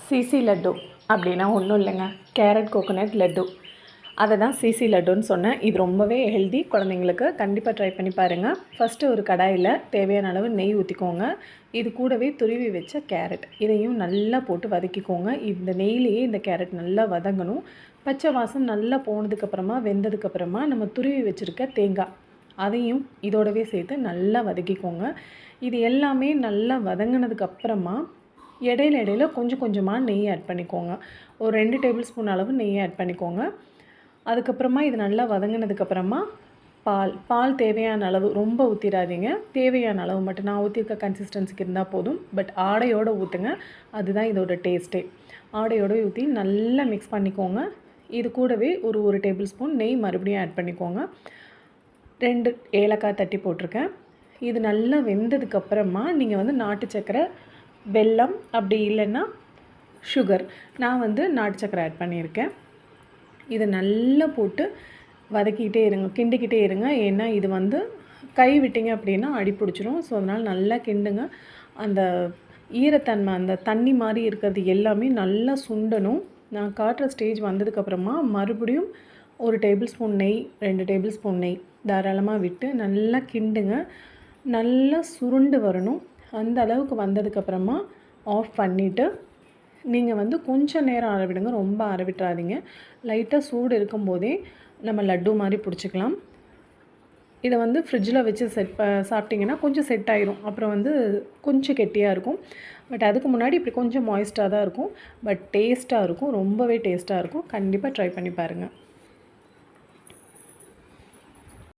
CC laddu அப்படின்னா ஒன்றும் இல்லைங்க, கேரட் கோகோனட் லட்டு. அதை தான் சிசி லட்டுன்னு சொன்னேன். இது ரொம்பவே ஹெல்தி, குழந்தைங்களுக்கு கண்டிப்பாக ட்ரை பண்ணி பாருங்கள். ஃபஸ்ட்டு ஒரு கடாயில் தேவையான அளவு நெய் ஊற்றிக்கோங்க. இது கூடவே துருவி வச்ச கேரட் இதையும் நல்லா போட்டு வதக்கிக்கோங்க. இந்த நெய்லேயே இந்த கேரட் நல்லா வதங்கணும். பச்சை வாசம் நல்லா போனதுக்கப்புறமா, வெந்ததுக்கப்புறமா நம்ம துருவி வச்சுருக்க தேங்காய் அதையும் இதோடவே சேர்த்து நல்லா வதக்கிக்கோங்க. இது எல்லாமே நல்லா வதங்கினதுக்கப்புறமா இடையில கொஞ்சம் கொஞ்சமாக நெய் ஆட் பண்ணிக்கோங்க. ஒரு 2 டேபிள் ஸ்பூன் அளவு நெய் ஆட் பண்ணிக்கோங்க. அதுக்கப்புறமா இது நல்லா வதங்கினதுக்கப்புறமா பால் தேவையான அளவு, ரொம்ப ஊற்றிடாதீங்க, தேவையான அளவு மட்டும். நான் ஊற்றிருக்க கன்சிஸ்டன்சிக்கு இருந்தால் போதும். பட் ஆடையோடு ஊற்றுங்க, அதுதான் இதோட டேஸ்ட்டே. ஆடையோடு ஊற்றி நல்லா மிக்ஸ் பண்ணிக்கோங்க. இது கூடவே ஒரு டேபிள் ஸ்பூன் நெய் மறுபடியும் ஆட் பண்ணிக்கோங்க. 2 ஏலக்காய் தட்டி போட்டிருக்கேன். இது நல்லா வெந்ததுக்கப்புறமா நீங்கள் நாட்டு சர்க்கரை, வெல்லம், அப்படி இல்லைன்னா சுகர், நான் நாட்டு சர்க்கரை ஆட் பண்ணியிருக்கேன். இதை நல்லா போட்டு வதக்கிக்கிட்டே இருங்க, கிண்டிக்கிட்டே இருங்க. ஏன்னா இது கை விட்டிங்க அப்படின்னா அடி பிடிச்சிரும். ஸோ அதனால் நல்லா கிண்டுங்க. அந்த ஈரத்தன்மை, அந்த தண்ணி மாதிரி இருக்கிறது எல்லாமே நல்லா சுண்டணும். நான் காட்டுற ஸ்டேஜ் வந்ததுக்கப்புறமா மறுபடியும் 1 டேபிள் ஸ்பூன் நெய், 2 டேபிள் ஸ்பூன் நெய் தாராளமாக விட்டு நல்லா கிண்டுங்க. நல்லா சுருண்டு வரணும். அந்த அளவுக்கு வந்ததுக்கப்புறமா ஆஃப் பண்ணிவிட்டு நீங்கள் கொஞ்சம் நேரம் ஆற விடுங்க, ரொம்ப ஆற விட்டுறாதீங்க. லைட்டாக சூடு இருக்கும்போதே நம்ம லட்டு மாதிரி பிடிச்சிக்கலாம். இதை ஃப்ரிட்ஜில் வச்சு சாப்பிட்டிங்கன்னா கொஞ்சம் செட் ஆயிரும். அப்புறம் கொஞ்சம் கெட்டியாக இருக்கும். பட் அதுக்கு முன்னாடி இப்படி கொஞ்சம் மாய்ஸ்ட்டாக தான் இருக்கும். பட் டேஸ்ட்டாக இருக்கும், ரொம்பவே டேஸ்ட்டாக இருக்கும். கண்டிப்பாக ட்ரை பண்ணி பாருங்கள்.